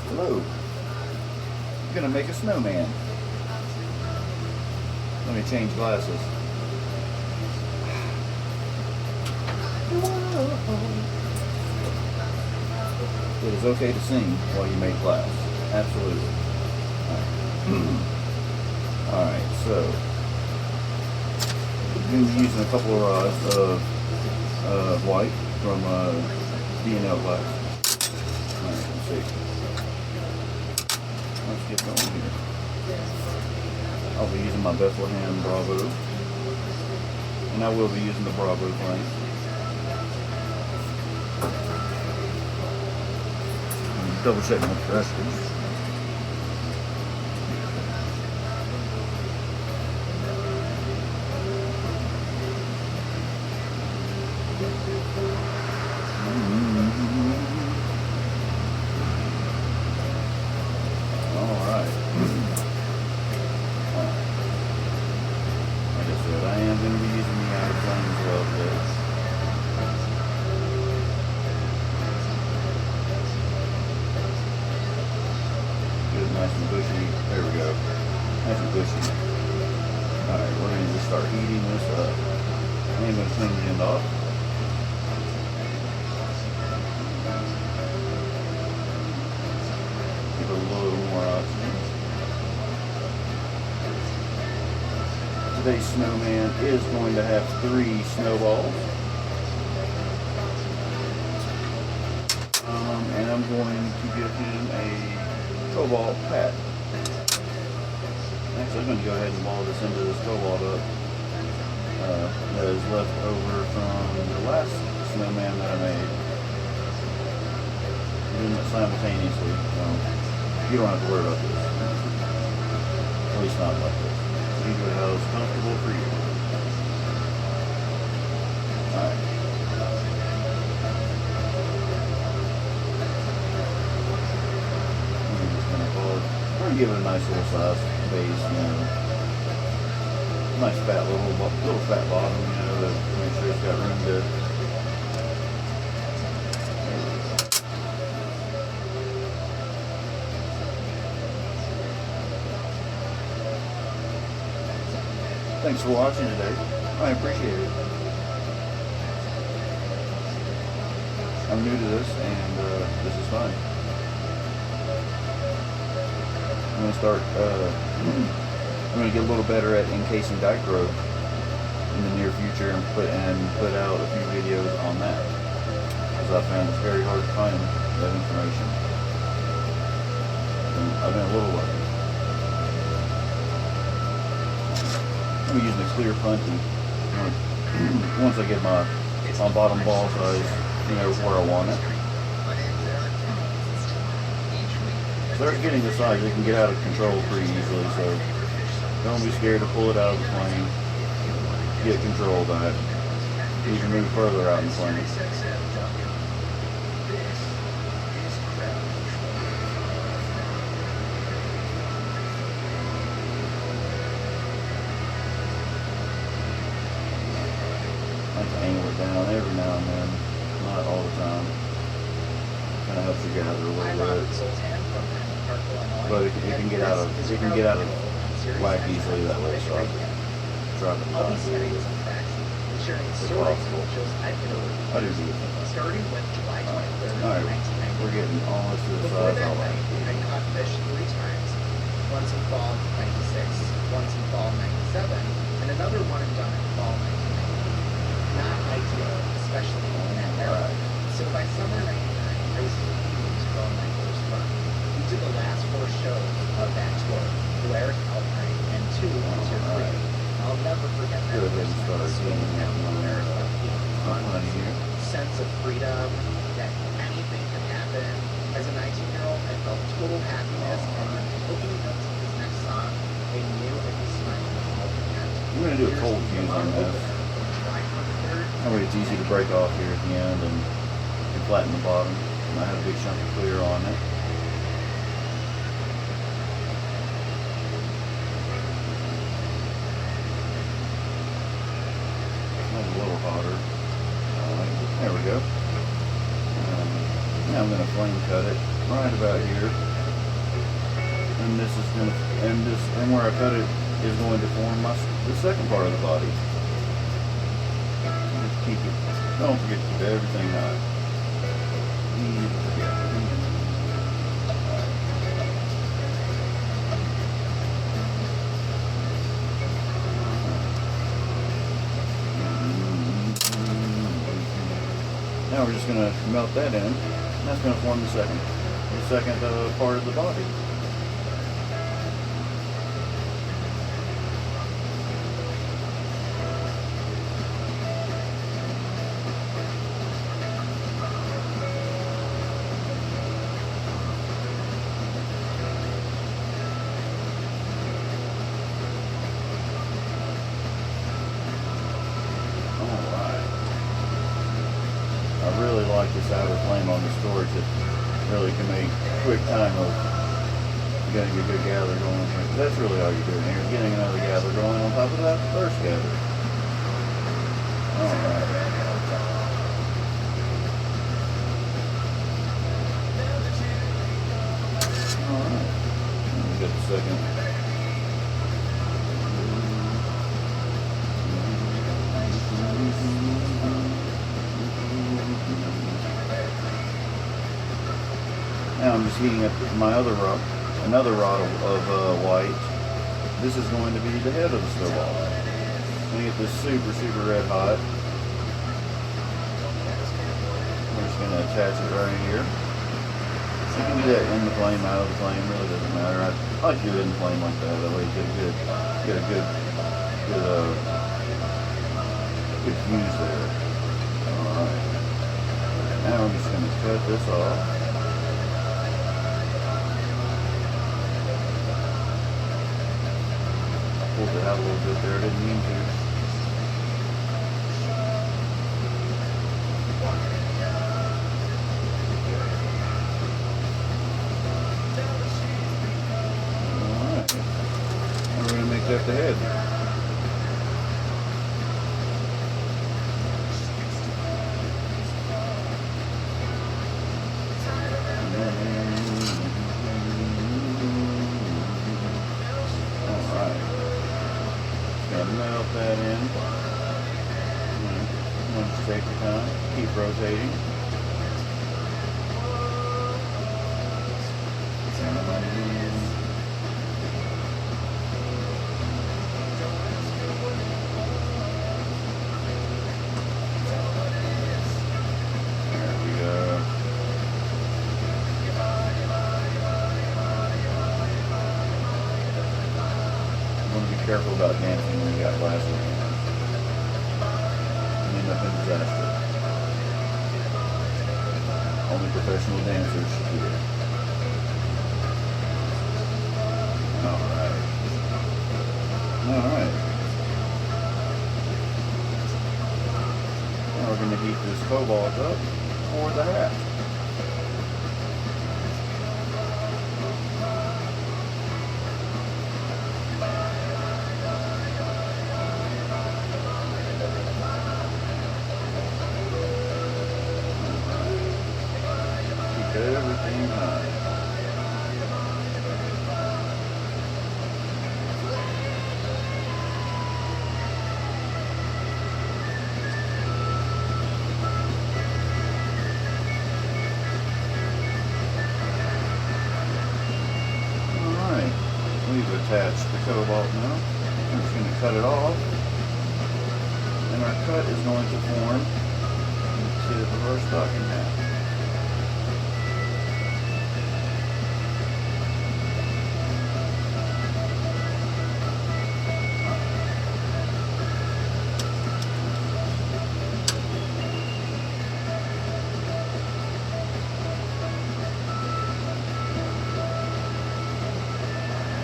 Hello. I'm gonna make a snowman. Let me change glasses. It is okay to sing while you make glass. Absolutely. Alright, so I'm going to be using a couple of rods of white from D&L glass. Alright, let's see. Let's get going here. I'll be using my Bethlehem Bravo. And I will be using the Bravo plank. Double check my presses. Alright. Like I said, I am going to be using the outer plane as well today. Good, nice and bushy. There we go. Nice and bushy. Alright, we're going to just start heating this up. I am going to clean the end off. Give it a little more oxygen. Today's snowman is going to have 3 snowballs. And I'm going to give him a cobalt hat. Actually, I'm going to go ahead and wall this into this cobalt up that is left over from the last snowman that I made. Doing it simultaneously, so you don't have to worry about this. At least not like this. You do it how it's comfortable for you. Alright. I'm just going to pull it. We're going to give it a nice little size base, you know. Nice fat little fat bottom, you know, to make sure it's got room to. Thanks for watching today. I appreciate it. I'm new to this, and this is fun. I'm going to start, I'm going to get a little better at encasing dichro in the near future and put out a few videos on that, because I found it's very hard to find that information. And I've been a little lucky. I'm using a clear punty once I get my bottom ball size, you know, where I want it. Start getting the size, it can get out of control pretty easily, so don't be scared to pull it out of the plane. Get control of that. You can move further out in the plane. Angle it down every now and then, not all the time. Kind of helps you gather a little bit, but it can get out of whack easily that way. So I try to not if possible. I do do it. Alright, we're getting almost to the size I like. I caught fish 3 times. Once in fall 96, once in fall 97, and another one and done in fall 99. Not ideal, especially in that era. So by summer 99, I was continuing to go on my first run. We did the last 4 shows of that tour, Blair Alpine and 2 Tier 3. I'll never forget that first time seeing that one America feeling fun, sense of freedom, that anything can happen. As a 19-year-old, I felt total happiness, and opening up to this next song, I knew I'd be smiling all weekend. I'm going to do a cold fuse on this. That way it's easy to break off here at the end and flatten the bottom. And I have a big chunk of clear on it. That's a little hotter. There we go. Now I'm going to flame cut it right about here. and this is gonna, and where I cut it is going to form the second part of the body. Just keep it. Don't forget to keep everything hot. Now we're just going to melt that in, and that's going to form the second part of the body. I really like this outer flame on the storage. It really can make quick time of getting a good gather going here. That's really all you're doing here, getting another gather going on top of that first gather. Alright. Alright. Let me get the second. Now I'm just heating up my other rod, another rod of white. This is going to be the head of the snowball. I'm going to get this super red hot. We're just going to attach it right here. You can do that in the flame, out of the flame, really doesn't matter. I like to do it in the flame like that. That way you get a good fuse there. Alright. Now I'm just going to cut this off. Pulled it out a little bit there, I didn't mean to. Alright. And we're going to make that the head. Melt that in. Just take your time. Keep rotating. There we go. Careful about dancing when you got glasses on. You end up in disaster. Only professional dancers should do it. Alright. Alright. Now we're going to heat this cobalt up for the hat. Everything high. Alright, we've attached the cobalt now. I'm just going to cut it off. And our cut is going to form the tip of our stocking hat.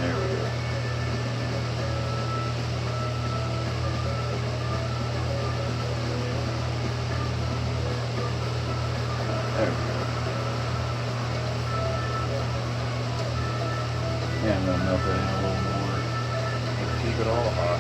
There we go. Yeah, I'm going to melt that in a little more. Keep it all hot.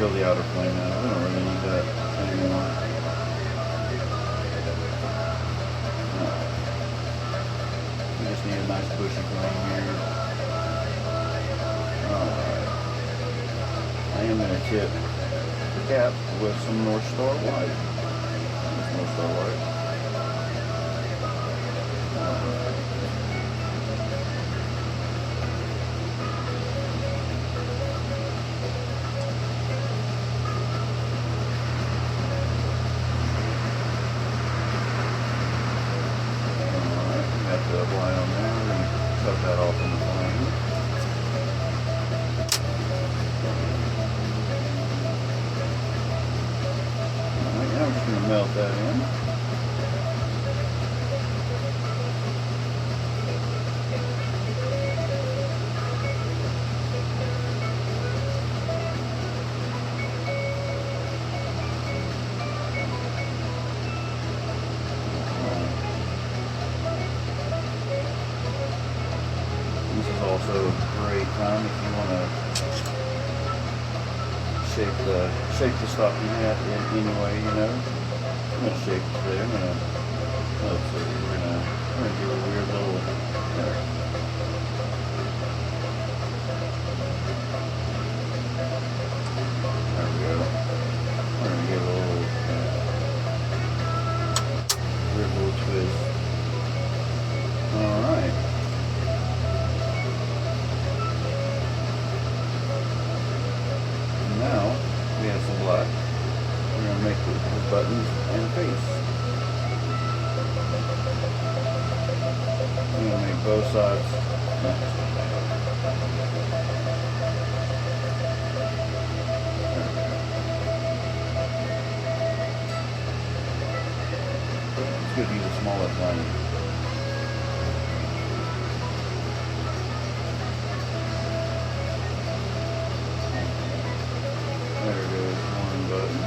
fill the outer flame out. We don't really need that anymore. We just need a nice bushy flame here. Alright. I am going to tip the cap with some North Star white. That's North Star white. Line on there and cut that off in the flame. Alright, now I'm just going to melt that in. Also a great time if you want to shape the stocking hat in any way, you know. I'm going to shape it today. Let's see, we're going to do a weird little, there. There we go. We're going to give it a little, weird little twist. Alright. Now we have some black. We're going to make the buttons and face. We're going to make both sides match. It's good to use a smaller flame. There goes one button.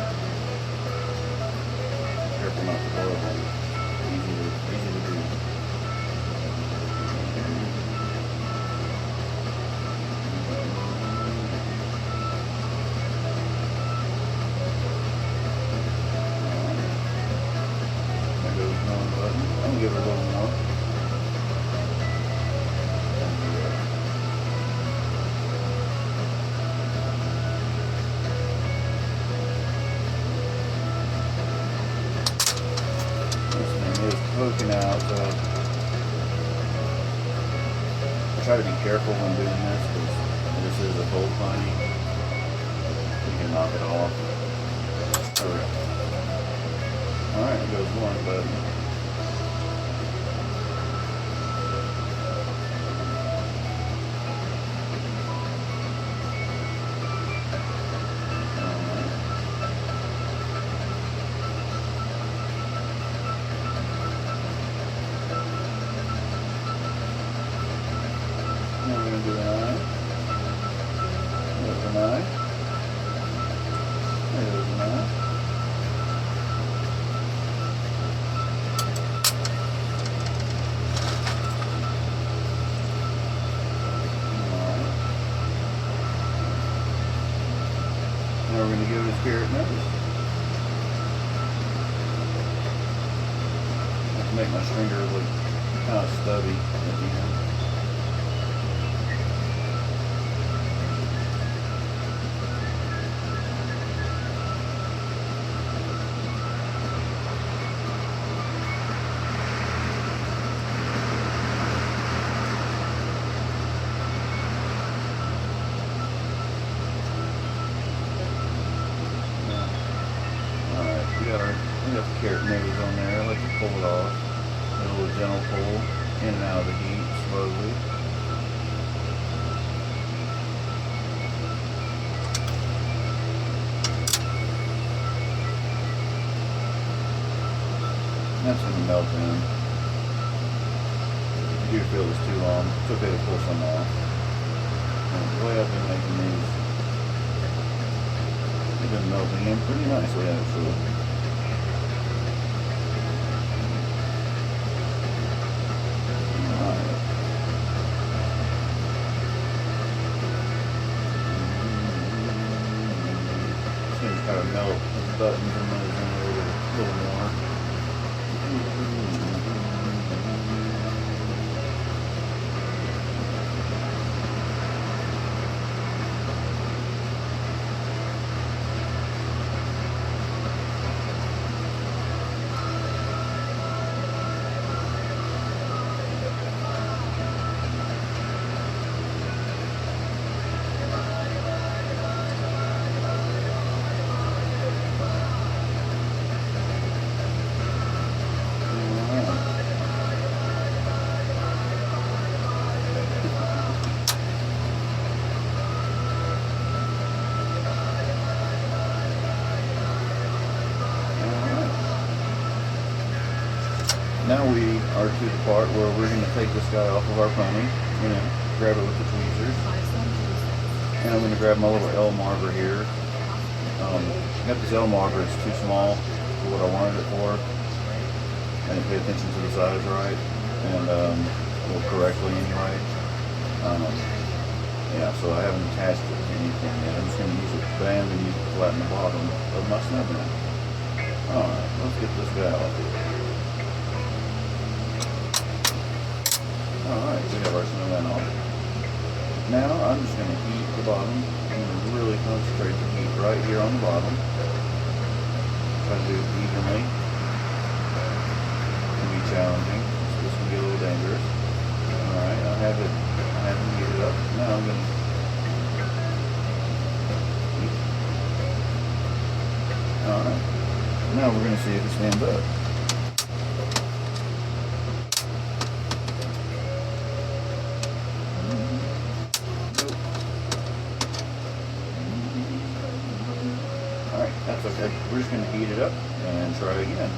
Careful not to blow it. Easy to do. There goes one button. I'm gonna give it a little more. Poking out, so I try to be careful when doing this because this is a bolt binding. You can knock it off. Alright, there goes one button. Now we're going to do an eye. There's an eye. There's an eye. Now we're going to give it a spirit nose. Let's make my stringer look kind of stubby at the end. We got the carrot nose on there. I like to pull it off. A little gentle pull in and out of the heat slowly. That's going to melt in. If you do feel it's too long, it's okay to pull some off. And the way I've been making these, they've been melting in pretty nicely actually. buttons and those in a little more. Now we are to the part where we're going to take this guy off of our pony, grab it with the tweezers. And I'm going to grab my little L marver here. I got this L marver, it's too small for what I wanted it for. I didn't pay attention to the size right, and well, correctly anyway. Yeah, so I haven't attached it to anything yet. I'm just going to use it band and use it to flatten the bottom of my snowman. Alright, let's get this guy off here. Alright, we have our snowman on. Now I'm just going to heat the bottom. I'm going to really concentrate the heat right here on the bottom. Try to do it evenly. It can be challenging. This can get a little dangerous. Alright, I have it heated up. Now I'm going to heat. Alright. Now we're going to see if it stands up. That's okay. We're just going to heat it up and try again.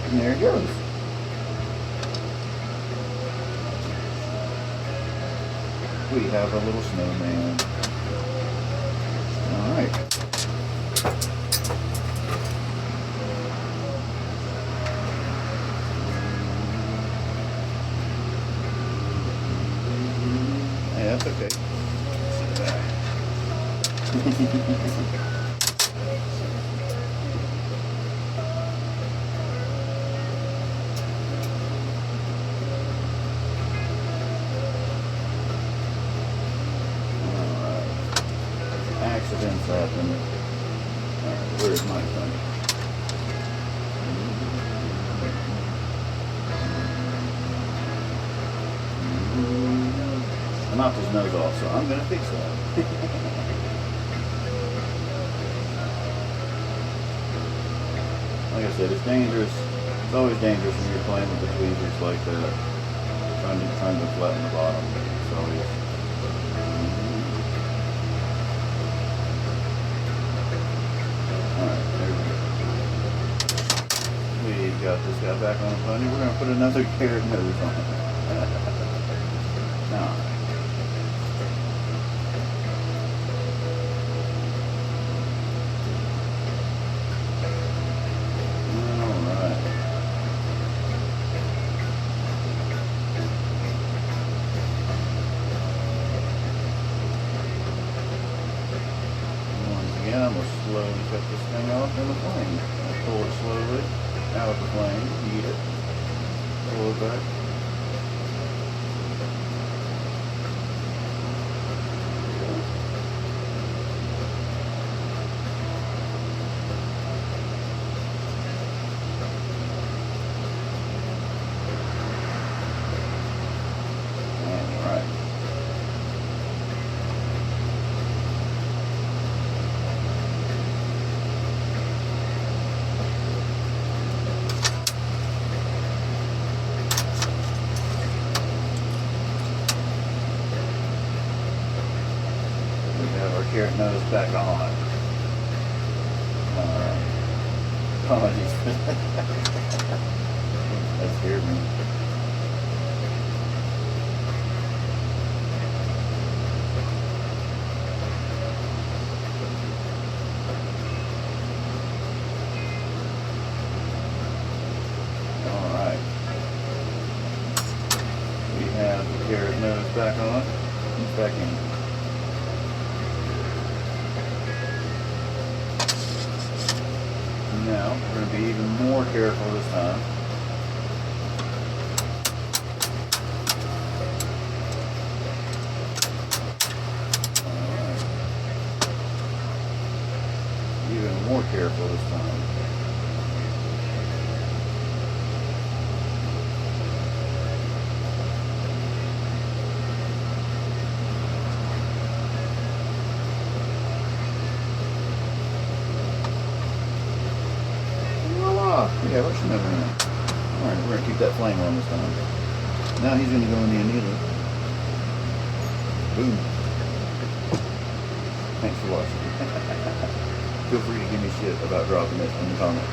And there it goes. We have a little snowman. Alright. That's okay. Sit back. Alright. Accidents happen. Alright, where's my thing? I knocked his nose off, so I'm going to fix that. Like I said, it's dangerous. It's always dangerous when you're playing with the tweezers like that. Trying to flatten the bottom. It's always... Alright, there we go. We got this guy back on the pony. We're going to put another carrot nose on it. Now, again, I'm going to slowly cut this thing off in the flame. I'll pull it slowly out of the flame, heat it, pull it back. Carrot nose back on. Apologies for that. That scared me. It's back on. It's back in. Now, we're going to be even more careful this time. Alright. Even more careful this time. We have our Snowman. Alright, we're going to keep that flame on this time. Now he's going to go in the annealer. Boom. Thanks for watching. Feel free to give me shit about dropping this in the comments.